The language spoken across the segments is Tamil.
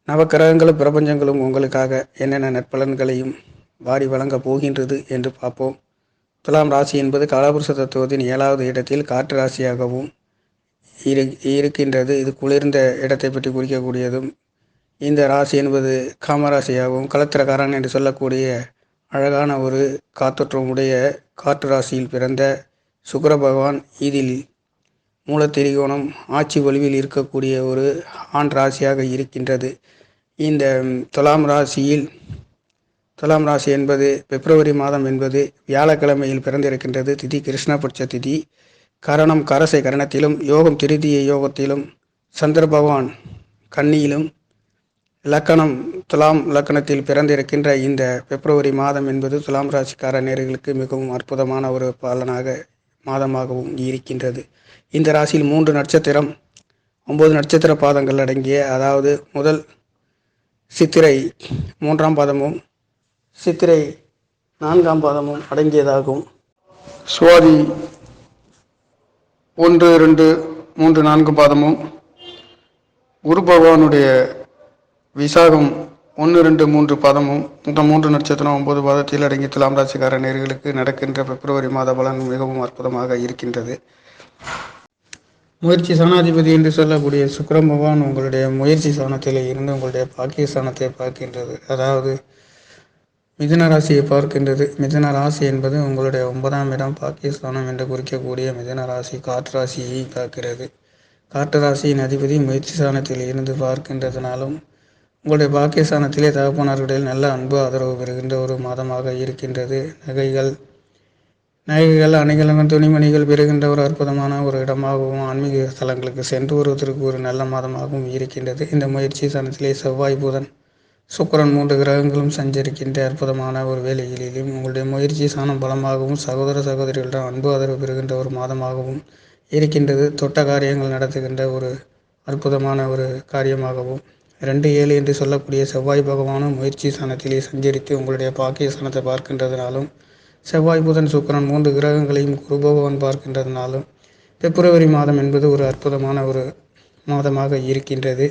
நவக்கிரகங்களும் பிரபஞ்சங்களும் உங்களுக்காக என்னென்ன நற்பலன்களையும் வாரி வழங்கப் போகின்றது என்று பார்ப்போம். துலாம் ராசி என்பது காலபுருஷ தத்துவத்தின் 7வது இடத்தில் காற்று ராசியாகவும் இருக்கின்றது. இது குளிர்ந்த இடத்தை பற்றி குறிக்கக்கூடியதும், இந்த ராசி என்பது காமராசியாகவும் கலத்திரக்காரன் என்று சொல்லக்கூடிய அழகான ஒரு காத்தோற்றமுடைய காற்று ராசியில் பிறந்த சுக்கிர பகவான் இதில் மூலத்திரிகோணம் ஆட்சி வலுவில் இருக்கக்கூடிய ஒரு ஆண் ராசியாக இருக்கின்றது. இந்த துலாம் ராசி என்பது பிப்ரவரி மாதம் என்பது வியாழக்கிழமையில் பிறந்திருக்கின்றது. திதி கிருஷ்ணபட்ச திதி. கரணம் கரசை கரணத்திலும், யோகம் திருதிய யோகத்திலும், சந்திர பகவான் கன்னியிலும், லக்கணம் துலாம் லக்கணத்தில் பிறந்திருக்கின்ற இந்த பிப்ரவரி மாதம் என்பது துலாம் ராசிக்கார நேயர்களுக்கு மிகவும் அற்புதமான ஒரு மாதமாகவும் இருக்கின்றது. இந்த ராசியில் 3 நட்சத்திரம் 9 நட்சத்திர பாதங்கள் அடங்கிய, அதாவது முதல் சித்திரை 3ஆம் பாதமும் சித்திரை 4ஆம் பாதமும் அடங்கியதாகும். சுவாதி 1, 2, 3, 4 பாதமும், குரு பகவானுடைய விசாகம் 1, 2, 3 பாதமும், இந்த 3 நட்சத்திரம் 9 பாதத்தில் அடங்கி துலாம் ராசிக்கார நேயர்களுக்கு நடக்கின்ற பிப்ரவரி மாத பலன் மிகவும் அற்புதமாக இருக்கின்றது. முயற்சி சாணாதிபதி என்று சொல்லக்கூடிய சுக்கிர பகவான் உங்களுடைய முயற்சி சாணத்தில் இருந்து உங்களுடைய பாக்கிய ஸ்தானத்தை பார்க்கின்றது. அதாவது மிதுன ராசியை பார்க்கின்றது. மிதுன ராசி என்பது உங்களுடைய 9ஆம் இடம் பாக்கியஸ்தானம் என்று குறிக்கக்கூடிய மிதுன ராசி காற்று ராசியை பார்க்கிறது. காற்று ராசியின் அதிபதி முயற்சி ஸ்தானத்தில் இருந்து பார்க்கின்றதுனாலும் உங்களுடைய பாக்கியஸ்தானத்திலே தகப்பனார்களுடைய நல்ல அன்பு ஆதரவு பெறுகின்ற ஒரு மாதமாக இருக்கின்றது. நகைகள் அணிகலங்கள் துணிமணிகள் பெறுகின்ற ஒரு அற்புதமான ஒரு இடமாகவும், ஆன்மீக ஸ்தலங்களுக்கு சென்று வருவதற்கு ஒரு நல்ல மாதமாகவும் இருக்கின்றது. இந்த முயற்சி ஸ்தானத்திலே செவ்வாய், புதன், சுக்கிரன் 3 கிரகங்களும் சஞ்சரிக்கின்ற அற்புதமான ஒரு வேலைகளிலும் உங்களுடைய முயற்சி ஸ்தானம் பலமாகவும், சகோதர சகோதரிகளிடம் அன்பு ஆதரவு பெறுகின்ற ஒரு மாதமாகவும் இருக்கின்றது. தொட்ட காரியங்கள் நடத்துகின்ற ஒரு அற்புதமான ஒரு காரியமாகவும் 2, 7 என்று சொல்லக்கூடிய செவ்வாய் பகவானும் முயற்சி ஸ்தானத்திலே சஞ்சரித்து உங்களுடைய பாக்கிய ஸ்தானத்தை பார்க்கின்றதுனாலும், செவ்வாய், புதன், சுக்கிரன் 3 கிரகங்களையும் குரு பகவான் பார்க்கின்றதுனாலும் பிப்ரவரி மாதம் என்பது ஒரு அற்புதமான ஒரு மாதமாக இருக்கின்றது.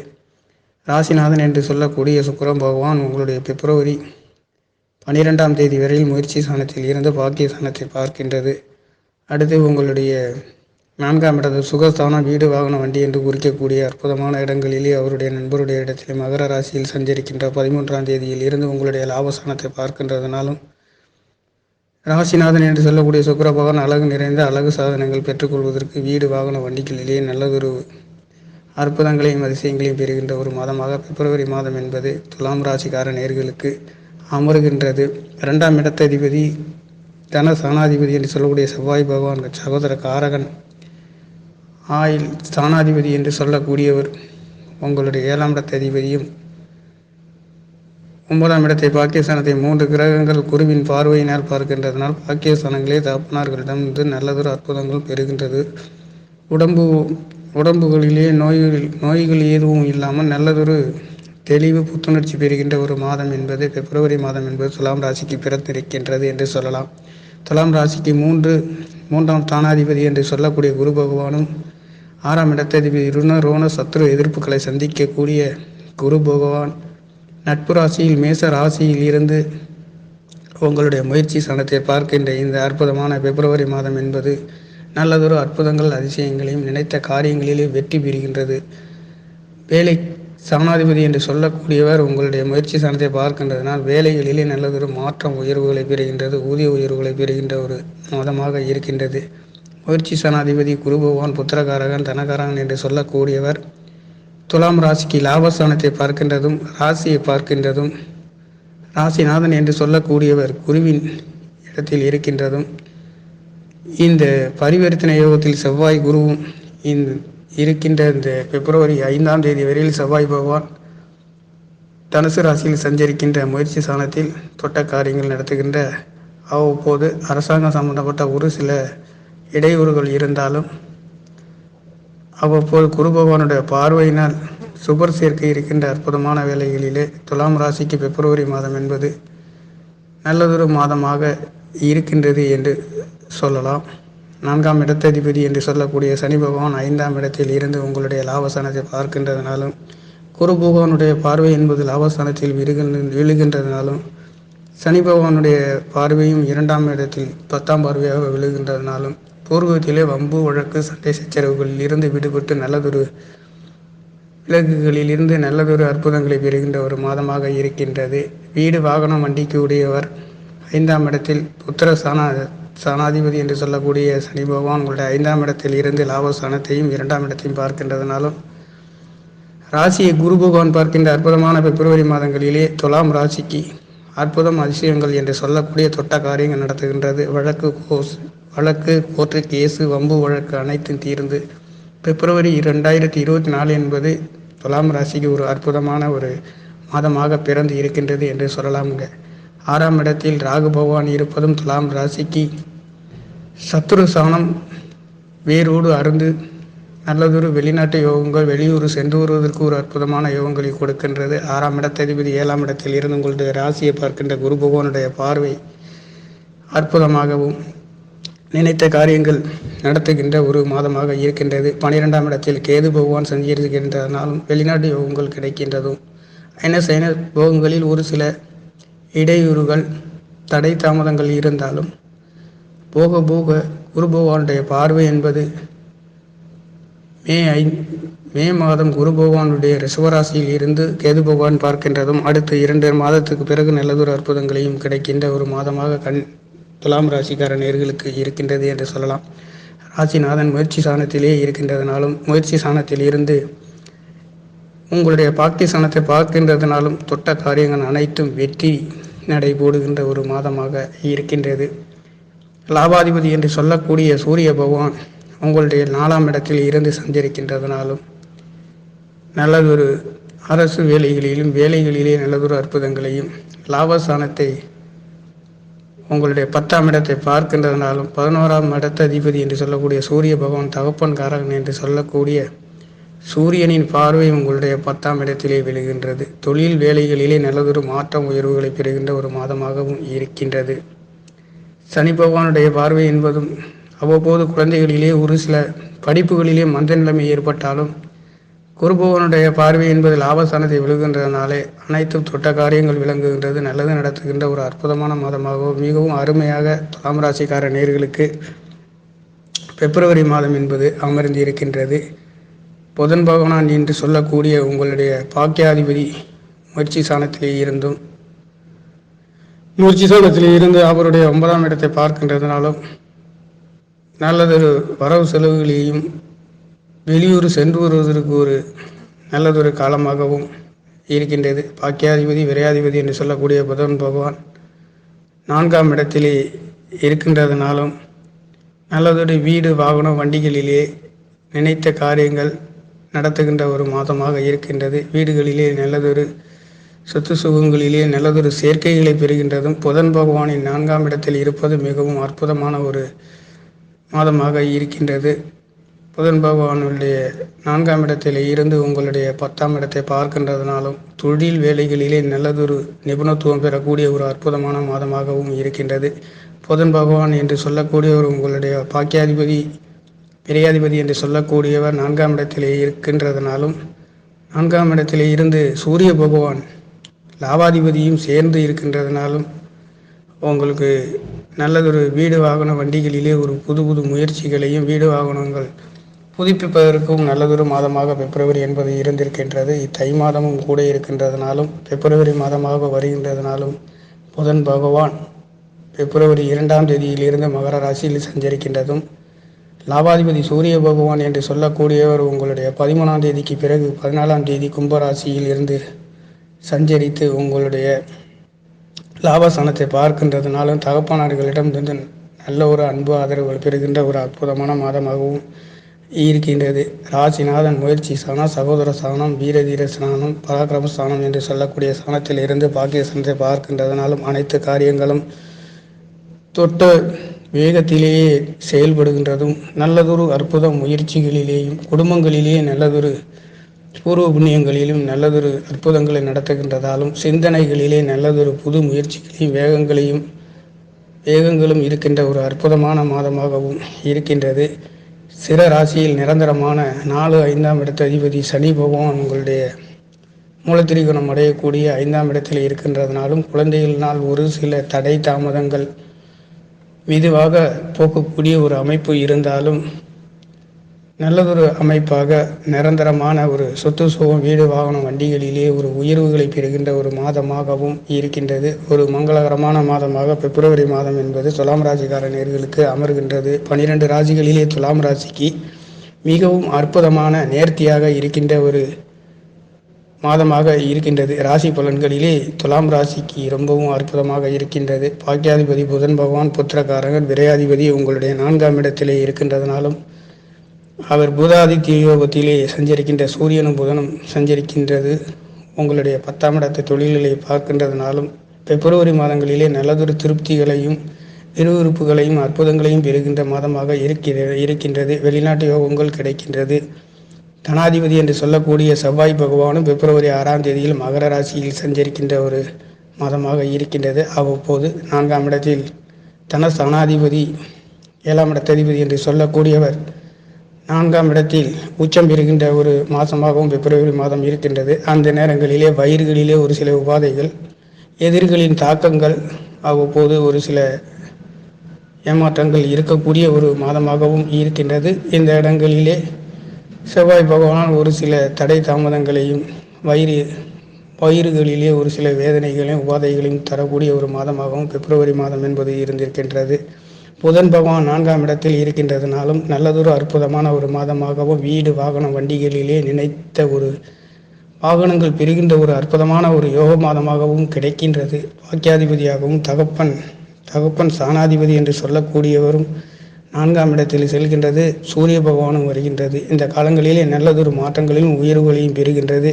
ராசிநாதன் என்று சொல்லக்கூடிய சுக்கிர பகவான் உங்களுடைய பிப்ரவரி 12ஆம் தேதி வரையில் முயற்சி ஸ்தானத்தில் இருந்து பாக்கிய ஸ்தானத்தை பார்க்கின்றது. அடுத்து உங்களுடைய 4ஆம் இடத்து சுகஸ்தானம், வீடு, வாகன, வண்டி என்று குறிக்கக்கூடிய அற்புதமான இடங்களிலே அவருடைய நண்பருடைய இடத்திலே மகர ராசியில் சஞ்சரிக்கின்ற 13ஆம் தேதியில் இருந்து உங்களுடைய லாபஸ்தானத்தை பார்க்கின்றதுனாலும், ராசிநாதன் என்று சொல்லக்கூடிய சுக்கிர பகவான் அழகு நிறைந்த அழகு சாதனங்கள் பெற்றுக்கொள்வதற்கு வீடு, வாகன, வண்டிகளிலே நல்லதொரு அற்புதங்களையும் அதிசயங்களையும் பெறுகின்ற ஒரு மாதமாக பிப்ரவரி மாதம் என்பது துலாம் ராசிக்கார நேயர்களுக்கு அமருகின்றது. 2ஆம் இடத்ததிபதி தன ஸ்தானாதிபதி என்று சொல்லக்கூடிய செவ்வாய் பகவான் சகோதர காரகன், ஆயில் ஸ்தானாதிபதி என்று சொல்லக்கூடியவர் உங்களுடைய 7ஆம் இடத்ததிபதியும், 9ஆம் இடத்தை பாக்கியஸ்தானத்தை 3 கிரகங்கள் குருவின் பார்வையினால் பார்க்கின்றதனால் பாக்கியஸ்தானங்களே தகப்பனார்களிடம் இருந்து நல்லதொரு அற்புதங்கள் பெறுகின்றது. உடம்புகளிலே நோய்கள் எதுவும் இல்லாமல் நல்லதொரு தெளிவு, புத்துணர்ச்சி பெறுகின்ற ஒரு மாதம் என்பது பிப்ரவரி மாதம் என்பது துலாம் ராசிக்கு பிறந்திருக்கின்றது என்று சொல்லலாம். துலாம் ராசிக்கு 3ஆம் ஸ்தானாதிபதி என்று சொல்லக்கூடிய குரு பகவானும், 6ஆம் இடத்ததிபதி ருண சத்ரு எதிர்ப்புகளை சந்திக்கக்கூடிய குரு பகவான் நட்பு ராசியில் மேச ராசியில் இருந்து உங்களுடைய முயற்சி ஸ்தானத்தை பார்க்கின்ற இந்த அற்புதமான பிப்ரவரி மாதம் என்பது நல்லதொரு அற்புதங்கள் அதிசயங்களையும் நினைத்த காரியங்களிலே வெற்றி பெறுகின்றது. வேலை ஸ்தானாதிபதி என்று சொல்லக்கூடியவர் உங்களுடைய முயற்சி ஸ்தானத்தை பார்க்கின்றதனால் வேலைகளிலே நல்லதொரு மாற்றம், உயர்வுகளை பெறுகின்றது. ஊதிய உயர்வுகளை பெறுகின்ற ஒரு மாதமாக இருக்கின்றது. முயற்சி ஸ்தானாதிபதி குரு பகவான் புத்திரகாரகன், தனகாரகன் என்று சொல்லக்கூடியவர் துலாம் ராசிக்கு லாபஸ்தானத்தை பார்க்கின்றதும், ராசியை பார்க்கின்றதும், ராசிநாதன் என்று சொல்லக்கூடியவர் குருவின் இடத்தில் இருக்கின்றதும், இந்த பரிவர்த்தனை யோகத்தில் செவ்வாய் குருவும் இருக்கின்ற இந்த பிப்ரவரி 5ஆம் தேதி வரையில் செவ்வாய் பகவான் தனுசு ராசியில் சஞ்சரிக்கின்ற முயற்சி ஸ்தானத்தில் தொட்ட காரியங்கள் நடத்துகின்ற அவ்வப்போது அரசாங்கம் சம்பந்தப்பட்ட ஒரு சில இடையூறுகள் இருந்தாலும் அவ்வப்போது குரு பகவானுடைய பார்வையினால் சுபர் சேர்க்கை இருக்கின்ற அற்புதமான வேலைகளிலே துலாம் ராசிக்கு பிப்ரவரி மாதம் என்பது நல்லதொரு மாதமாக இருக்கின்றது என்று சொல்லலாம். 4ஆம் இடத்ததிபதி என்று சொல்லக்கூடிய சனி பகவான் 5ஆம் இடத்தில் இருந்து உங்களுடைய லாபஸ்தானத்தை பார்க்கின்றதுனாலும் குரு பகவானுடைய பார்வை என்பது லாபஸ்தானத்தில் விழுகின்றதுனாலும், சனி பகவானுடைய பார்வையும் 2ஆம் இடத்தில் 10ஆம் பார்வையாக விழுகின்றதுனாலும், பூர்வத்திலே வம்பு வழக்கு சண்டை சச்சரவுகளில் இருந்து விடுபட்டு நல்லதொரு விலங்குகளிலிருந்து நல்லதொரு அற்புதங்களை பெறுகின்ற ஒரு மாதமாக இருக்கின்றது. வீடு வாகனம் வண்டிக்கு உடையவர் 5ஆம் இடத்தில் புத்திர ஸ்தானாதிபதி என்று சொல்லக்கூடிய சனி பகவான் உங்களுடைய 5ஆம் இடத்தில் இருந்து லாபஸ்தானத்தையும் 2ஆம் இடத்தையும் பார்க்கின்றதுனாலும், ராசியை குரு பகவான் பார்க்கின்ற அற்புதமான பிப்ரவரி மாதங்களிலே துலாம் ராசிக்கு அற்புதம் அதிசயங்கள் என்று சொல்லக்கூடிய தொட்ட காரியங்கள் நடத்துகின்றது. வழக்கு கோர்ட்டு கேஸு வம்பு வழக்கு அனைத்தும் தீர்ந்து பிப்ரவரி 2024 என்பது துலாம் ராசிக்கு ஒரு அற்புதமான ஒரு மாதமாக பிறந்து இருக்கின்றது என்று சொல்லலாமுங்க. 6ஆம் இடத்தில் ராகு பகவான் இருப்பதும் துலாம் ராசிக்கு சத்துரு சாணம் வேரோடு அருந்து நல்லதொரு வெளிநாட்டு யோகங்கள், வெளியூர் சென்று வருவதற்கு ஒரு அற்புதமான யோகங்களை கொடுக்கின்றது. 6ஆம் இடத்ததிபதி 7ஆம் இடத்தில் இருந்து உங்களுடைய ராசியை பார்க்கின்ற குரு பகவானுடைய பார்வை அற்புதமாகவும் நினைத்த காரியங்கள் நடத்துகின்ற ஒரு மாதமாக இருக்கின்றது. 12ஆம் இடத்தில் கேது பகவான் சஞ்சரிக்கின்றதனாலும் வெளிநாட்டு யோகங்கள் கிடைக்கின்றதும், சைன யோகங்களில் ஒரு சில இடையூறுகள் தடை தாமதங்கள் இருந்தாலும் போக போக குரு பகவானுடைய பார்வை என்பது மே மாதம் குரு பகவானுடைய ரிஷபராசியில் இருந்து கேது பகவான் பார்க்கின்றதும் அடுத்த 2 மாதத்துக்கு பிறகு நல்லதொரு அற்புதங்களையும் கிடைக்கின்ற ஒரு மாதமாக துலாம் ராசிக்கார நேர்களுக்கு இருக்கின்றது என்று சொல்லலாம். ராசிநாதன் முயற்சி சாணத்திலே இருக்கின்றதுனாலும், முயற்சி சாணத்தில் இருந்து உங்களுடைய பாக்தி சாணத்தை பார்க்கின்றதுனாலும் தொட்ட காரியங்கள் அனைத்தும் வெற்றி நடைபோடுகின்ற ஒரு மாதமாக இருக்கின்றது. லாபாதிபதி என்று சொல்லக்கூடிய சூரிய பகவான் உங்களுடைய 4ஆம் இடத்தில் இருந்து சஞ்சரிக்கின்றதுனாலும் நல்லதொரு அரசு வேலைகளிலே நல்லதொரு அற்புதங்களையும், லாபஸ்தானத்தை உங்களுடைய 10ஆம் இடத்தை பார்க்கின்றதுனாலும் 11ஆம் இடத்த அதிபதி என்று சொல்லக்கூடிய சூரிய பகவான் தகப்பன் காரகன் என்று சொல்லக்கூடிய சூரியனின் பார்வை உங்களுடைய 10ஆம் இடத்திலே விழுகின்றது. தொழில் வேலைகளிலே நல்லதொரு மாற்றம் உயர்வுகளை பெறுகின்ற ஒரு மாதமாகவும் இருக்கின்றது. சனி பகவானுடைய பார்வை என்பதும் அவ்வப்போது குழந்தைகளிலே ஒரு சில படிப்புகளிலே மந்த நிலைமை ஏற்பட்டாலும், குரு பகவானுடைய பார்வை என்பது லாபஸ்தானத்தை விழுகின்றதுனாலே அனைத்தும் தொட்ட காரியங்கள் விளங்குகின்றது. நல்லது நடத்துகின்ற ஒரு அற்புதமான மாதமாகவும் மிகவும் அருமையாக துலாம் ராசிக்கார நேயர்களுக்கு பிப்ரவரி மாதம் என்பது அமர்ந்து இருக்கின்றது. புதன் பகவான் என்று சொல்லக்கூடிய உங்களுடைய பாக்கியாதிபதி முயற்சி சாணத்திலே இருந்து அவருடைய 9ஆம் இடத்தை பார்க்கின்றதுனாலும் நல்லதொரு வரவு செலவுகளையும் வெளியூர் சென்று வருவதற்கு ஒரு நல்லதொரு காலமாகவும் இருக்கின்றது. பாக்கியாதிபதி விரையாதிபதி என்று சொல்லக்கூடிய புதன் பகவான் 4ஆம் இடத்திலே இருக்கின்றதுனாலும் நல்லதொரு வீடு வாகனம் வண்டிகளிலே நினைத்த காரியங்கள் நடத்துகின்ற ஒரு மாதமாக இருக்கின்றது. வீடுகளிலே நல்லதொரு சொத்து சுகங்களிலே நல்லதொரு சேர்க்கைகளை பெறுகின்றதும், புதன் பகவானின் 4ஆம் இடத்தில் இருப்பது மிகவும் அற்புதமான ஒரு மாதமாக இருக்கின்றது. புதன் பகவானுடைய 4ஆம் இடத்தில் இருந்து உங்களுடைய 10ஆம் இடத்தை பார்க்கின்றதுனாலும் தொழில் வேலைகளிலே நல்லதொரு நிபுணத்துவம் பெறக்கூடிய ஒரு அற்புதமான மாதமாகவும் இருக்கின்றது. புதன் பகவான் என்று சொல்லக்கூடியவர் உங்களுடைய பாக்கியாதிபதி விரையாதிபதி என்று சொல்லக்கூடியவர் 4ஆம் இடத்திலே இருக்கின்றதுனாலும் 4ஆம் இடத்திலே இருந்து சூரிய பகவான் லாபாதிபதியும் சேர்ந்து இருக்கின்றதுனாலும் உங்களுக்கு நல்லதொரு வீடு வாகன வண்டிகளிலே ஒரு புது முயற்சிகளையும் வீடு வாகனங்கள் புதுப்பிப்பதற்கும் நல்லதொரு மாதமாக பிப்ரவரி என்பது இருந்திருக்கின்றது. தை மாதமும் கூட இருக்கின்றதுனாலும் பிப்ரவரி மாதமாக வருகின்றதுனாலும் புதன் பகவான் பிப்ரவரி 2ஆம் தேதியிலிருந்து மகர ராசியில் சஞ்சரிக்கின்றதும், லாபாதிபதி சூரிய பகவான் என்று சொல்லக்கூடியவர் உங்களுடைய 13ஆம் தேதிக்கு பிறகு 14ஆம் தேதி கும்பராசியில் இருந்து சஞ்சரித்து உங்களுடைய லாபஸ்தானத்தை பார்க்கின்றதுனாலும் தகப்பனார்களிடமிருந்து நல்ல ஒரு அன்பு ஆதரவுகள் பெறுகின்ற ஒரு அற்புதமான மாதமாகவும் இருக்கின்றது. ராசிநாதன் முயற்சி ஸ்தானம், சகோதர ஸ்தானம், வீரதீர ஸ்தானம், பராக்கிரம ஸ்தானம் என்று சொல்லக்கூடிய ஸ்தானத்தில் இருந்து பாக்கியஸ்தானத்தை பார்க்கின்றதுனாலும் அனைத்து காரியங்களும் தொட்ட வேகத்திலேயே செயல்படுகின்றதும், நல்லதொரு அற்புத முயற்சிகளிலேயும் குடும்பங்களிலேயே நல்லதொரு பூர்வ புண்ணியங்களிலும் நல்லதொரு அற்புதங்களை நடத்துகின்றதாலும் சிந்தனைகளிலே நல்லதொரு புது முயற்சிகளையும் வேகங்களும் இருக்கின்ற ஒரு அற்புதமான மாதமாகவும் இருக்கின்றது. சிற ராசியில் நிரந்தரமான 4, 5ஆம் இடத்த அதிபதி சனி பகவான் உங்களுடைய மூலத்திரிகுணம் அடையக்கூடிய 5ஆம் இடத்தில் இருக்கின்றதுனாலும் குழந்தைகளினால் ஒரு சில தடை தாமதங்கள் மெதுவாக போக்கக்கூடிய ஒரு அமைப்பு இருந்தாலும் நல்லதொரு அமைப்பாக நிரந்தரமான ஒரு சொத்து சுகம் வீடு வாகனம் வண்டிகளிலே ஒரு உயர்வுகளை பெறுகின்ற ஒரு மாதமாகவும் இருக்கின்றது. ஒரு மங்களகரமான மாதமாக பிப்ரவரி மாதம் என்பது துலாம் ராசிக்கார நேயர்களுக்கு அமர்கின்றது. 12 ராசிகளிலே துலாம் ராசிக்கு மிகவும் அற்புதமான நேர்த்தியாக இருக்கின்ற ஒரு மாதமாக இருக்கின்றது. ராசி பலன்களிலே துலாம் ராசிக்கு ரொம்பவும் அற்புதமாக இருக்கின்றது. பாக்கியாதிபதி புதன் பகவான் புத்திரகாரகன் விரையாதிபதி உங்களுடைய 4ஆம் இடத்திலே இருக்கின்றதுனாலும் அவர் பூதாதித்ய யோகத்திலே சஞ்சரிக்கின்ற சூரியனும் புதனும் சஞ்சரிக்கின்றது. உங்களுடைய 10ஆம் இடத்தை தொழில்களை பார்க்கின்றதுனாலும் பிப்ரவரி மாதங்களிலே நல்லதொரு திருப்திகளையும் விறுவிறுப்புகளையும் அற்புதங்களையும் பெறுகின்ற மாதமாக இருக்கின்றது. வெளிநாட்டு யோகங்கள் கிடைக்கின்றது. தனாதிபதி என்று சொல்லக்கூடிய செவ்வாய் பகவானும் பிப்ரவரி 6ஆம் தேதியில் மகர ராசியில் சஞ்சரிக்கின்ற ஒரு மாதமாக இருக்கின்றது. அவ்வப்போது 4ஆம் இடத்தில் தனஸ்தானாதிபதி 7ஆம் இடத்ததிபதி என்று சொல்லக்கூடியவர் 4ஆம் இடத்தில் உச்சம் பெறுகின்ற ஒரு மாதமாகவும் பிப்ரவரி மாதம் இருக்கின்றது. அந்த நேரங்களிலே வயிறுகளிலே ஒரு சில உபாதைகள், எதிரிகளின் தாக்கங்கள், அவ்வப்போது ஒரு சில ஏமாற்றங்கள் இருக்கக்கூடிய ஒரு மாதமாகவும் இருக்கின்றது. இந்த இடங்களிலே செவ்வாய் பகவான் ஒரு சில தடை தாமதங்களையும் வயிறுகளிலே ஒரு சில வேதனைகளையும் உபாதைகளையும் தரக்கூடிய ஒரு மாதமாகவும் பிப்ரவரி மாதம் என்பது இருந்திருக்கின்றது. புதன் பகவான் 4ஆம் இடத்தில் இருக்கின்றதுனாலும் நல்லதொரு அற்புதமான ஒரு மாதமாகவும் வீடு வாகனம் வண்டிகளிலே நினைத்த ஒரு வாகனங்கள் பெறுகின்ற ஒரு அற்புதமான ஒரு யோக மாதமாகவும் கிடைக்கின்றது. பாக்கியாதிபதியாகவும் தகப்பன் சாணாதிபதி என்று சொல்லக்கூடியவரும் 4ஆம் இடத்தில் செல்கின்றது. சூரிய பகவானும் வருகின்றது. இந்த காலங்களிலே நல்லதொரு மாற்றங்களையும் உயர்வுகளையும் பெறுகின்றது.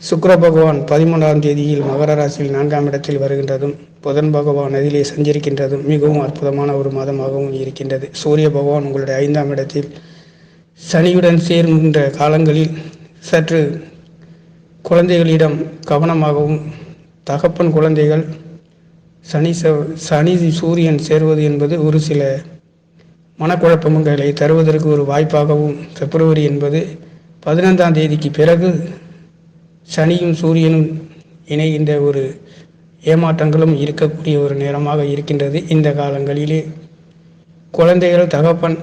சுக்கிர பகவான் 13ஆம் தேதியில் மகர ராசியில் 4ஆம் இடத்தில் வருகின்றதும் புதன் பகவான் அதிலே சஞ்சரிக்கின்றதும் மிகவும் அற்புதமான ஒரு மாதமாகவும் இருக்கின்றது. சூரிய பகவான் உங்களுடைய 5ஆம் இடத்தில் சனியுடன் சேர்கின்ற காலங்களில் சற்று குழந்தைகளிடம் கவனமாகவும், தகப்பன் குழந்தைகள் சனி சூரியன் சேர்வது என்பது ஒரு சில மனக்குழப்பங்களை தருவதற்கு ஒரு வாய்ப்பாகவும் பிப்ரவரி என்பது 15ஆம் தேதிக்கு பிறகு சனியும் சூரியனும் இணைகின்ற ஒரு ஏமாற்றங்களும் இருக்கக்கூடிய ஒரு நேரமாக இருக்கின்றது. இந்த காலங்களிலே குழந்தைகள் தகப்பன்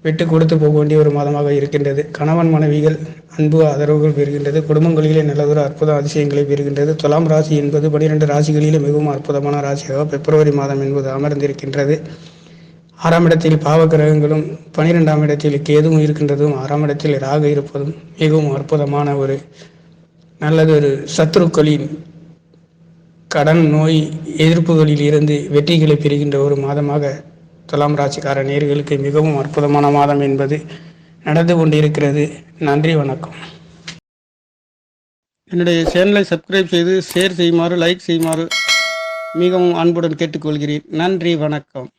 விட்டு கொடுத்து போக வேண்டிய ஒரு மாதமாக இருக்கின்றது. கணவன் மனைவிகள் அன்பு ஆதரவுகள் பெறுகின்றது. குடும்பங்களிலே நல்லதொரு அற்புத அதிசயங்களை பெறுகின்றது. துலாம் ராசி என்பது 12 ராசிகளிலே மிகவும் அற்புதமான ராசியாக பிப்ரவரி மாதம் என்பது அமர்ந்திருக்கின்றது. 6ஆம் இடத்தில் பாவ கிரகங்களும் 12ஆம் இடத்தில் கேதுவும் இருக்கின்றதும் 6ஆம் இடத்தில் ராகு இருப்பதும் மிகவும் அற்புதமான ஒரு நல்லதொரு சத்துருக்களின் கடன் நோய் எதிர்ப்புகளில் இருந்து வெற்றிகளை பெறுகின்ற ஒரு மாதமாக துலாம் ராசிக்கார நேயர்களுக்கு மிகவும் அற்புதமான மாதம் என்பது நடந்து கொண்டிருக்கிறது. நன்றி, வணக்கம். என்னுடைய சேனலை சப்ஸ்கிரைப் செய்து ஷேர் செய்யுமாறு, லைக் செய்யுமாறு மிகவும் அன்புடன் கேட்டுக்கொள்கிறேன். நன்றி, வணக்கம்.